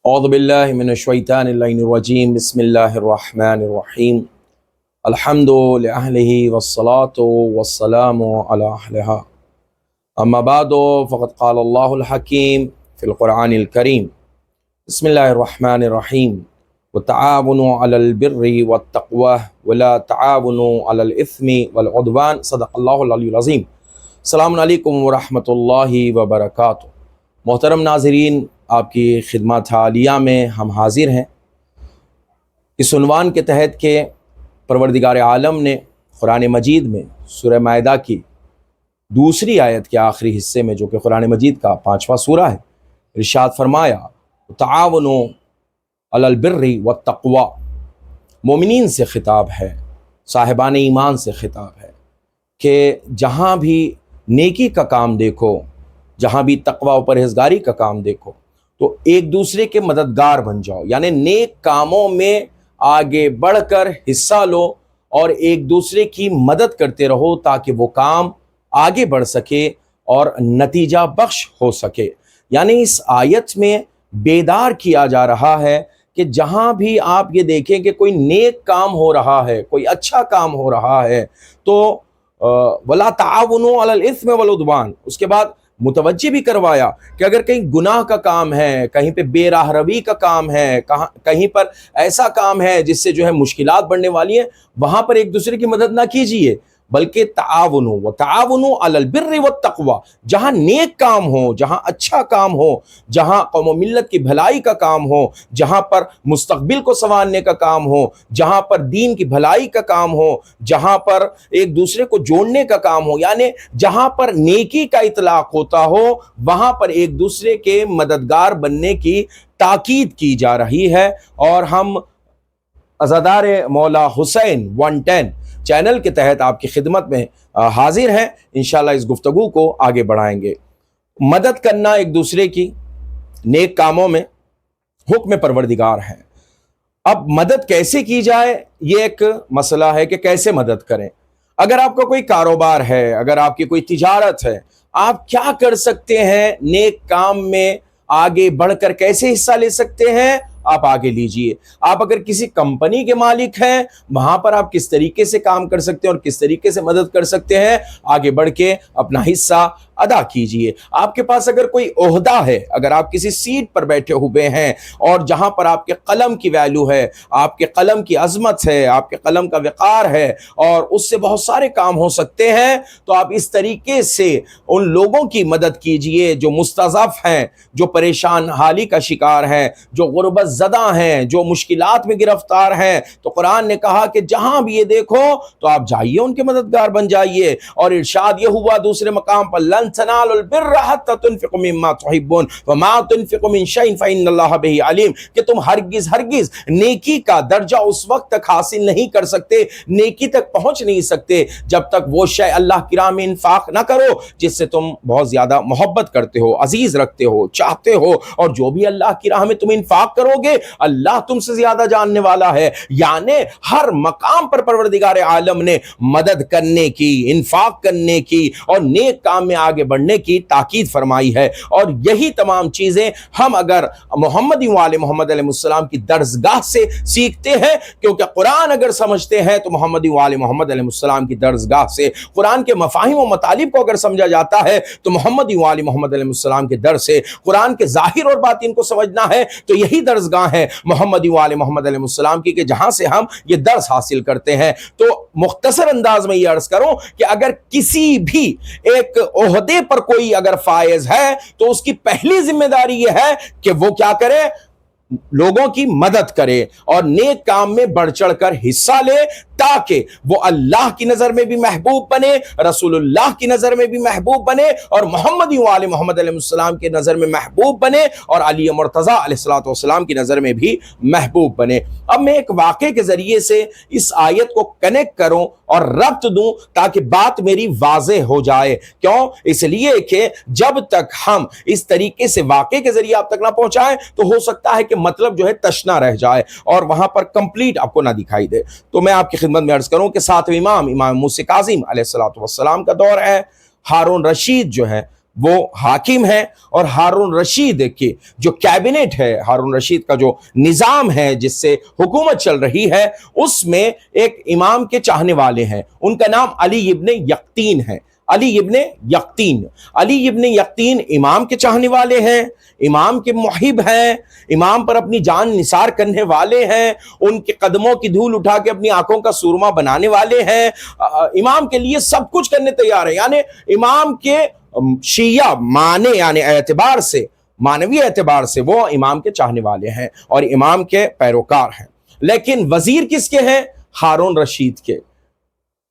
اعوذ باللہ من الشیطان اللعین الرجیم بسم اللہ الرحمن الرحیم الحمد لأہلہ والصلاة والسلام علی اہلہا اما بعد فقد قال اللہ الحکیم فی القرآن الکریم بسم اللہ الرحمن الرحیم وتعاونوا علی البر والتقوی ولا تعاونوا علی الاثم والعدوان صدق اللہ العلی العظیم۔ السلام علیکم ورحمۃ اللہ وبرکاتہ۔ محترم ناظرین، آپ کی خدمات عالیہ میں ہم حاضر ہیں اس عنوان کے تحت کہ پروردگار عالم نے قرآن مجید میں سورہ مائدہ کی دوسری آیت کے آخری حصے میں، جو کہ قرآن مجید کا 5واں سورہ ہے، ارشاد فرمایا تعاونوا علی البر والتقوی۔ مومنین سے خطاب ہے، صاحبان ایمان سے خطاب ہے کہ جہاں بھی نیکی کا کام دیکھو، جہاں بھی تقوی و پرہیزگاری کا کام دیکھو تو ایک دوسرے کے مددگار بن جاؤ، یعنی نیک کاموں میں آگے بڑھ کر حصہ لو اور ایک دوسرے کی مدد کرتے رہو تاکہ وہ کام آگے بڑھ سکے اور نتیجہ بخش ہو سکے۔ یعنی اس آیت میں بیدار کیا جا رہا ہے کہ جہاں بھی آپ یہ دیکھیں کہ کوئی نیک کام ہو رہا ہے، کوئی اچھا کام ہو رہا ہے تو وَلَا تَعَاوُنُوا عَلَى الْإِثْمِ وَالْعُدْوَانِ، اس کے بعد متوجہ بھی کروایا کہ اگر کہیں گناہ کا کام ہے، کہیں پہ بے راہ روی کا کام ہے، کہیں پر ایسا کام ہے جس سے جو ہے مشکلات بڑھنے والی ہیں، وہاں پر ایک دوسرے کی مدد نہ کیجیے، بلکہ تعاونوا علی البر والتقوی، جہاں نیک کام ہو، جہاں اچھا کام ہو، جہاں قوم و ملت کی بھلائی کا کام ہو، جہاں پر مستقبل کو سنوارنے کا کام ہو، جہاں پر دین کی بھلائی کا کام ہو، جہاں پر ایک دوسرے کو جوڑنے کا کام ہو، یعنی جہاں پر نیکی کا اطلاق ہوتا ہو وہاں پر ایک دوسرے کے مددگار بننے کی تاکید کی جا رہی ہے۔ اور ہم عزادار مولا حسین 110 چینل کے تحت آپ کی خدمت میں حاضر ہیں، انشاءاللہ اس گفتگو کو آگے بڑھائیں گے۔ مدد کرنا ایک دوسرے کی نیک کاموں میں حکم پروردگار ہے۔ اب مدد کیسے کی جائے یہ ایک مسئلہ ہے کہ کیسے مدد کریں۔ اگر آپ کا کوئی کاروبار ہے، اگر آپ کی کوئی تجارت ہے، آپ کیا کر سکتے ہیں نیک کام میں آگے بڑھ کر کیسے حصہ لے سکتے ہیں؟ آپ آگے لیجئے۔ آپ اگر کسی کمپنی کے مالک ہیں، وہاں پر آپ کس طریقے سے کام کر سکتے ہیں اور کس طریقے سے مدد کر سکتے ہیں، آگے بڑھ کے اپنا حصہ ادا کیجئے۔ آپ کے پاس اگر کوئی عہدہ ہے، اگر آپ کسی سیٹ پر بیٹھے ہوئے ہیں اور جہاں پر آپ کے قلم کی ویلیو ہے، آپ کے قلم کی عظمت ہے، آپ کے قلم کا وقار ہے اور اس سے بہت سارے کام ہو سکتے ہیں، تو آپ اس طریقے سے ان لوگوں کی مدد کیجئے جو مستضعف ہیں، جو پریشان حالی کا شکار ہیں، جو غربت زدہ ہیں، جو مشکلات میں گرفتار ہیں۔ تو قرآن نے کہا کہ جہاں بھی یہ دیکھو تو آپ جائیے، ان کے مددگار بن جائیے۔ اور ارشاد یہ ہوا دوسرے مقام پر لن تنالوا البر حتى تنفقوا مما تحبون وما تنفقوا من شيء فإن الله به عليم، کہ تم ہرگز نیکی کا درجہ اس وقت تک حاصل نہیں کر سکتے، نیکی تک پہنچ نہیں سکتے جب تک وہ شے اللہ کی راہ میں انفاق نہ کرو جس سے تم بہت زیادہ محبت کرتے ہو، عزیز رکھتے ہو، چاہتے ہو، اور جو بھی اللہ کی راہ میں تم انفاق کرو گے اللہ تم سے زیادہ جاننے والا ہے۔ یعنی ہر مقام پر پروردگار عالم نے مدد کرنے کی، انفاق کرنے کی اور نیک کام میں آگے بڑھنے کی تاکید فرمائی ہے۔ اور یہی تمام چیزیں ہم اگر محمد وآل محمد علیہ السلام کی درسگاہ سے سیکھتے ہیں، کیونکہ قرآن اگر سمجھتے ہیں تو محمد وآل محمد علیہ السلام کی درسگاہ سے، قرآن کے مفاہیم و مطالب کو اگر سمجھا جاتا ہے تو محمد وآل محمد علیہ السلام کے در سے، قرآن کے ظاہر اور باطن کو سمجھنا ہے تو یہی درسگاہ ہے محمد وآل محمد علیہ السلام کی، کہ جہاں سے ہم یہ درس حاصل کرتے ہیں۔ تو مختصر انداز میں یہ عرض کروں کہ اگر کسی بھی ایک عہدے پر کوئی اگر فائز ہے تو اس کی پہلی ذمہ داری یہ ہے کہ وہ کیا کرے، لوگوں کی مدد کرے اور نیک کام میں بڑھ چڑھ کر حصہ لے، تاکہ وہ اللہ کی نظر میں بھی محبوب بنے، رسول اللہ کی نظر میں بھی محبوب بنے اور محمد وآل محمد علیہ السلام کی نظر میں محبوب بنے اور علی مرتضیٰ علیہ السلام کی نظر میں بھی محبوب بنے۔ اب میں ایک واقعے کے ذریعے سے اس آیت کو کنیکٹ کروں اور ربط دوں تاکہ بات میری واضح ہو جائے۔ کیوں؟ اس لیے کہ جب تک ہم اس طریقے سے واقعے کے ذریعے آپ تک نہ پہنچائیں تو ہو سکتا ہے کہ مطلب جو ہے تشنا رہ جائے اور وہاں پر کمپلیٹ آپ کو نہ دکھائی دے۔ تو میں آپ کی خدمت میں عرض کروں کہ ساتویں امام موسیٰ کاظم علیہ السلام کا دور ہے۔ ہارون رشید جو ہے وہ حاکم ہے، اور ہارون رشید کے جو کیبنٹ ہے، ہارون رشید کا جو نظام ہے جس سے حکومت چل رہی ہے، اس میں ایک امام کے چاہنے والے ہیں، ان کا نام علی ابن یقطین ہے۔ علی ابن یقطین، علی ابن یقطین امام کے چاہنے والے ہیں، امام کے محب ہیں، امام پر اپنی جان نثار کرنے والے ہیں، ان کے قدموں کی دھول اٹھا کے اپنی آنکھوں کا سرما بنانے والے ہیں، امام کے لیے سب کچھ کرنے تیار ہیں۔ یعنی امام کے شیعہ معنی یعنی اعتبار سے، معنوی اعتبار سے وہ امام کے چاہنے والے ہیں اور امام کے پیروکار ہیں۔ لیکن وزیر کس کے ہیں؟ ہارون رشید کے۔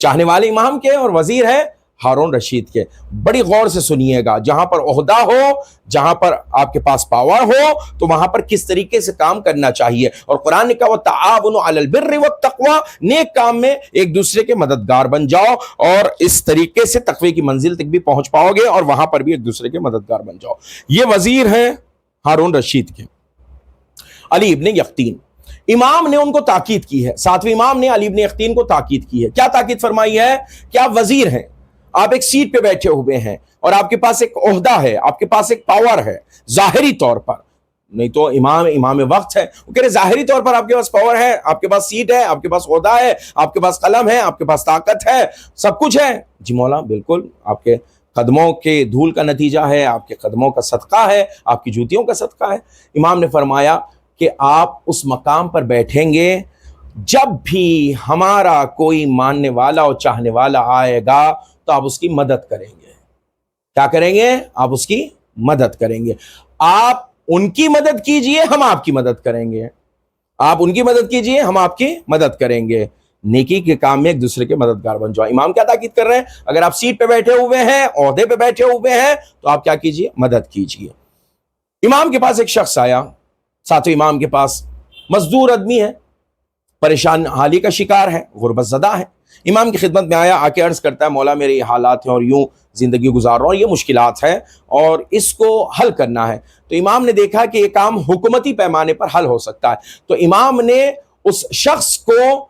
چاہنے والے امام کے اور وزیر ہے ہارون رشید کے۔ بڑی غور سے سنیے گا، جہاں پر عہدہ ہو، جہاں پر آپ کے پاس پاور ہو، تو وہاں پر کس طریقے سے کام کرنا چاہیے۔ اور قرآن نے کہا وَتَعَاوَنُوا عَلَى الْبِرِّ وَالتَّقْوَىٰ، نیک کام میں ایک دوسرے کے مددگار بن جاؤ، اور اس طریقے سے تقوی کی منزل تک بھی پہنچ پاؤ گے، اور وہاں پر بھی ایک دوسرے کے مددگار بن جاؤ۔ یہ وزیر ہیں ہارون رشید کے، علی ابن یقطین۔ امام نے ان کو تاکید کی ہے، ساتویں امام نے علی ابن یقطین کو تاکید کی ہے۔ کیا تاکید فرمائی ہے؟ کہ آپ وزیر ہیں، آپ ایک سیٹ پہ بیٹھے ہوئے ہیں، اور آپ کے پاس ایک عہدہ ہے، آپ کے پاس ایک پاور ہے ظاہری طور پر، نہیں تو امام وقت ہے، وہ کہہ رہے ظاہری طور پر آپ کے پاس پاور ہے، آپ کے پاس سیٹ ہے، آپ کے پاس عہدہ ہے، آپ کے پاس قلم ہے، آپ کے پاس طاقت ہے، سب کچھ ہے۔ جی مولا بالکل، آپ کے قدموں کے دھول کا نتیجہ ہے، آپ کے قدموں کا صدقہ ہے، آپ کی جوتیوں کا صدقہ ہے۔ امام نے فرمایا کہ آپ اس مقام پر بیٹھیں گے جب بھی ہمارا کوئی ماننے والا اور چاہنے والا آئے گا تو آپ اس کی مدد کریں گے۔ کیا کریں گے؟ آپ اس کی مدد کریں گے۔ آپ ان کی مدد کیجئے، ہم آپ کی مدد کریں گے۔ آپ ان کی مدد کیجئے، ہم آپ کی مدد کریں گے۔ نیکی کے کام میں ایک دوسرے کے مددگار بن جاؤ۔ امام کیا تاکید کر رہے ہیں؟ اگر آپ سیٹ پہ بیٹھے ہوئے ہیں، عہدے پہ بیٹھے ہوئے ہیں، تو آپ کیا کیجئے؟ مدد کیجئے۔ امام کے پاس ایک شخص آیا، ساتھ امام کے پاس مزدور آدمی ہے، پریشان حالی کا شکار ہے، غربت زدہ ہے۔ امام کی خدمت میں آیا، آ کے عرض کرتا ہے مولا میرے یہ حالات ہیں اور یوں زندگی گزار رہا ہوں، یہ مشکلات ہیں اور اس کو حل کرنا ہے۔ تو امام نے دیکھا کہ یہ کام حکومتی پیمانے پر حل ہو سکتا ہے، تو امام نے اس شخص کو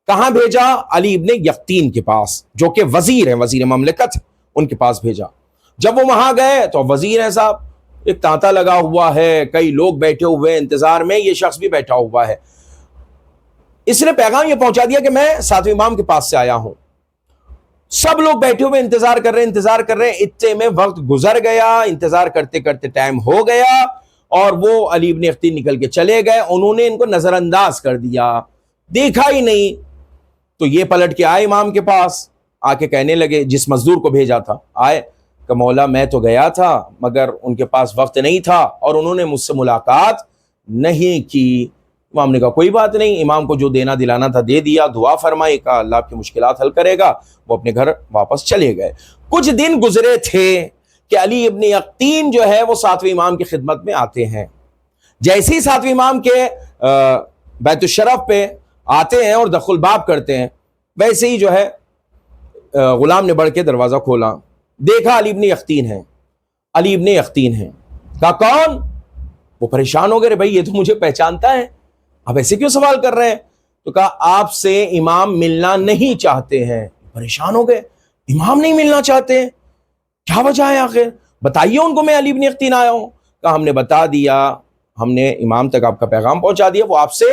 کہاں بھیجا؟ علی ابن یقطین کے پاس، جو کہ وزیر ہیں، وزیر مملکت، ان کے پاس بھیجا۔ جب وہ وہاں گئے تو وزیر ہے صاحب، ایک تانتا لگا ہوا ہے، کئی لوگ بیٹھے ہوئے انتظار میں، یہ شخص بھی بیٹھا ہوا ہے۔ اس نے پیغام یہ پہنچا دیا کہ میں ساتویں امام کے پاس سے آیا ہوں۔ سب لوگ بیٹھے ہوئے انتظار کر رہے ہیں، اتنے میں وقت گزر گیا، انتظار کرتے کرتے ٹائم ہو گیا، اور وہ علی ابن یقطین نکل کے چلے گئے۔ انہوں نے ان کو نظر انداز کر دیا، دیکھا ہی نہیں۔ تو یہ پلٹ کے آئے امام کے پاس، آ کے کہنے لگے، جس مزدور کو بھیجا تھا آئے کہ مولا میں تو گیا تھا مگر ان کے پاس وقت نہیں تھا اور انہوں نے مجھ سے ملاقات نہیں کی۔ امام نے کہا کوئی بات نہیں، امام کو جو دینا دلانا تھا دے دیا، دعا فرمائی، کہا اللہ آپ کی مشکلات حل کرے گا۔ وہ اپنے گھر واپس چلے گئے۔ کچھ دن گزرے تھے کہ علی ابن یقطین جو ہے وہ ساتویں امام کی خدمت میں آتے ہیں۔ جیسے ہی ساتویں امام کے بیت الشرف پہ آتے ہیں اور دخل باب کرتے ہیں، ویسے ہی جو ہے غلام نے بڑھ کے دروازہ کھولا، دیکھا علی ابن یقطین ہے، علی ابن یقطین ہے۔ کہا کون؟ وہ پریشان ہو گئے، بھائی یہ تو مجھے پہچانتا ہے، آپ ایسے کیوں سوال کر رہے ہیں؟ تو کہا آپ سے امام ملنا نہیں چاہتے ہیں۔ پریشان ہو گئے، امام نہیں ملنا چاہتے ہیں، کیا وجہ ہے آخر؟ بتائیے ان کو میں علی ابن یقطین آیا ہوں۔ کہا ہم نے بتا دیا، ہم نے امام تک آپ کا پیغام پہنچا دیا، وہ آپ سے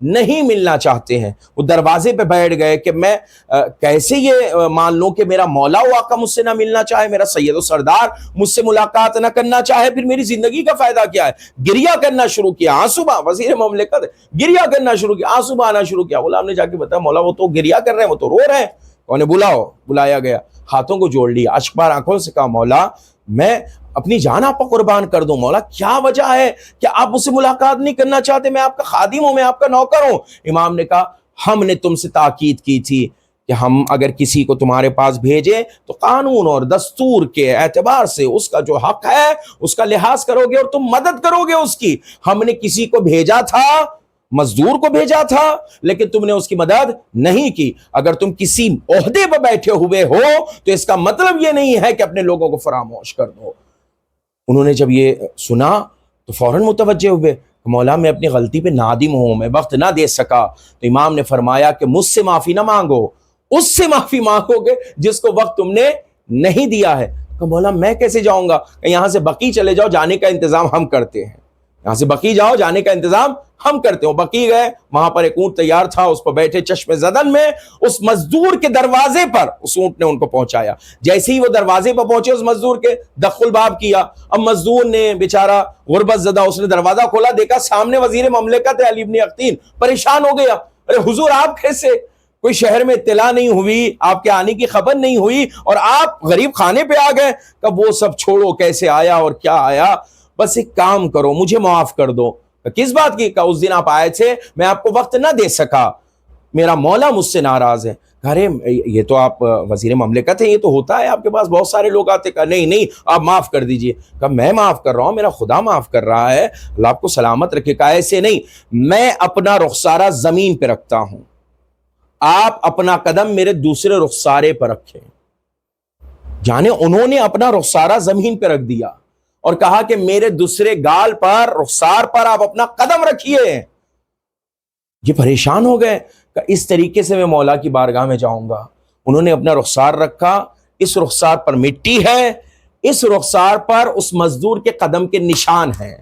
نہیں ملنا چاہتے ہیں۔ وہ دروازے پہ بیٹھ گئے کہ میں کیسے یہ مان لوں کہ میرا مولا و آقا مجھ سے نہ ملنا چاہے، میرا سید و سردار مجھ سے ملاقات نہ کرنا چاہے، پھر میری زندگی کا فائدہ کیا ہے؟ گریہ کرنا شروع کیا، آنسو وزیر مملکت گریہ کرنا شروع کیا، آنسو بہانا شروع کیا۔ غلام نے جا کے بتایا مولا وہ تو گریہ کر رہے ہیں، وہ تو رو رہے ہیں۔ انہیں بلاؤ، بلایا گیا، ہاتھوں کو جوڑ لیا، اشکبار آنکھوں سے کہا مولا میں اپنی جان آپ کو قربان کر دوں، مولا کیا وجہ ہے کہ آپ مجھ سے ملاقات نہیں کرنا چاہتے؟ میں آپ کا خادم ہوں، میں آپ کا نوکر ہوں۔ امام نے کہا ہم نے تم سے تاکید کی تھی کہ ہم اگر کسی کو تمہارے پاس بھیجیں تو قانون اور دستور کے اعتبار سے اس کا جو حق ہے اس کا لحاظ کرو گے اور تم مدد کرو گے اس کی۔ ہم نے کسی کو بھیجا تھا، مزدور کو بھیجا تھا، لیکن تم نے اس کی مدد نہیں کی۔ اگر تم کسی عہدے پر بیٹھے ہوئے ہو تو اس کا مطلب یہ نہیں ہے کہ اپنے لوگوں کو فراموش کر دو۔ انہوں نے جب یہ سنا تو فوراً متوجہ ہوئے، مولا میں اپنی غلطی پہ نادم ہوں، میں وقت نہ دے سکا۔ تو امام نے فرمایا کہ مجھ سے معافی نہ مانگو، اس سے معافی مانگو گے جس کو وقت تم نے نہیں دیا ہے۔ کہ مولا میں کیسے جاؤں گا؟ کہ یہاں سے بقی چلے جاؤ، جانے کا انتظام ہم کرتے ہیں، یہاں سے بقی جاؤ، جانے کا انتظام ہم کرتے ہیں۔ بقی گئے، وہاں پر ایک اونٹ تیار تھا، اس پر بیٹھے چشم زدن میں، اس مزدور کے دروازے پر اس اونٹ نے ان کو پہنچایا۔ جیسے ہی وہ دروازے پر پہنچے اس مزدور کے، دخل الباب کیا۔ اب مزدور نے بیچارہ غربت زدہ، اس نے دروازہ کھولا، دیکھا سامنے وزیر مملکت ہے علی بن یقطین، پریشان ہو گیا، ارے حضور آپ کیسے؟ کوئی شہر میں اطلاع نہیں ہوئی، آپ کے آنے کی خبر نہیں ہوئی اور آپ غریب خانے پہ آ گئے۔ کہ وہ سب چھوڑو، کیسے آیا اور کیا آیا، بس ایک کام کرو، مجھے معاف کر دو۔ کس بات کی؟ کہ اس دن آپ آئے تھے، میں آپ کو وقت نہ دے سکا، میرا مولا مجھ سے ناراض ہے۔ ارے یہ تو آپ وزیر مملکت ہیں، یہ تو ہوتا ہے آپ کے پاس بہت سارے لوگ آتے۔ کہا نہیں آپ معاف کر دیجئے۔ کہا میں معاف کر رہا ہوں، میرا خدا معاف کر رہا ہے، اللہ آپ کو سلامت رکھے۔ کہا ایسے نہیں، میں اپنا رخسارہ زمین پہ رکھتا ہوں، آپ اپنا قدم میرے دوسرے رخسارے پر رکھیں۔ جانے انہوں نے اپنا رخسارہ زمین پہ رکھ دیا اور کہا کہ میرے دوسرے گال پر، رخسار پر آپ اپنا قدم رکھیے۔ یہ پریشان ہو گئے کہ اس طریقے سے میں مولا کی بارگاہ میں جاؤں گا۔ انہوں نے اپنا رخسار رکھا، اس رخسار پر مٹی ہے، اس رخسار پر اس مزدور کے قدم کے نشان ہیں۔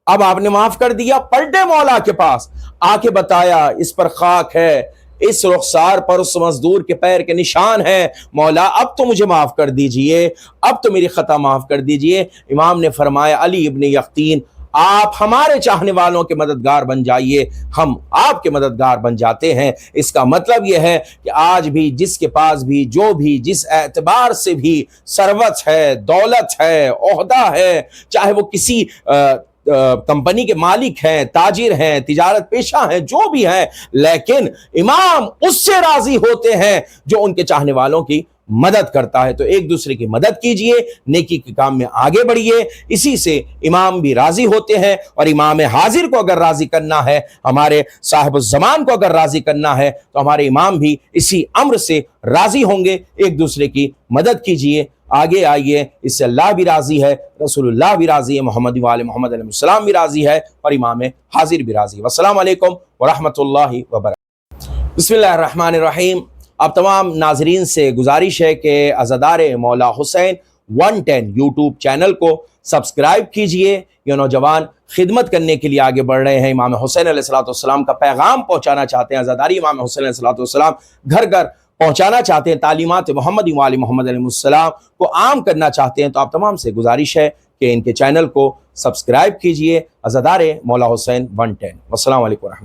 اب آپ نے معاف کر دیا، پلٹے مولا کے پاس، آ کے بتایا اس پر خاک ہے، اس رخسار پر اس مزدور کے پیر کے نشان ہیں، مولا اب تو مجھے معاف کر دیجئے، اب تو میری خطا معاف کر دیجئے۔ امام نے فرمایا علی ابن یقطین آپ ہمارے چاہنے والوں کے مددگار بن جائیے، ہم آپ کے مددگار بن جاتے ہیں۔ اس کا مطلب یہ ہے کہ آج بھی جس کے پاس بھی جو بھی جس اعتبار سے بھی ثروت ہے، دولت ہے، عہدہ ہے، چاہے وہ کسی کمپنی کے مالک ہیں، تاجر ہیں، تجارت پیشہ ہیں، جو بھی ہیں، لیکن امام اس سے راضی ہوتے ہیں جو ان کے چاہنے والوں کی مدد کرتا ہے۔ تو ایک دوسرے کی مدد کیجئے، نیکی کے کام میں آگے بڑھیے، اسی سے امام بھی راضی ہوتے ہیں۔ اور امام حاضر کو اگر راضی کرنا ہے، ہمارے صاحب الزمان کو اگر راضی کرنا ہے، تو ہمارے امام بھی اسی امر سے راضی ہوں گے۔ ایک دوسرے کی مدد کیجئے، آگے آئیے، اس سے اللہ بھی راضی ہے، رسول اللہ بھی راضی ہے، محمد وآل محمد علیہ السلام بھی راضی ہے، اور امام حاضر بھی راضی ہے۔ والسلام علیکم ورحمۃ اللہ وبرکاتہ۔ بسم اللہ الرحمن الرحیم۔ اب تمام ناظرین سے گزارش ہے کہ عزادار مولا حسین 110 یوٹیوب چینل کو سبسکرائب کیجئے۔ یہ نوجوان خدمت کرنے کے لیے آگے بڑھ رہے ہیں، امام حسین علیہ السلام کا پیغام پہنچانا چاہتے ہیں، عزاداری امام حسین علیہ السلام گھر گھر پہنچانا چاہتے ہیں، تعلیمات محمد وآل محمد علیہ السلام کو عام کرنا چاہتے ہیں۔ تو آپ تمام سے گزارش ہے کہ ان کے چینل کو سبسکرائب کیجئے، عزادار مولا حسین 110۔ والسلام علیکم ورحمۃ اللہ۔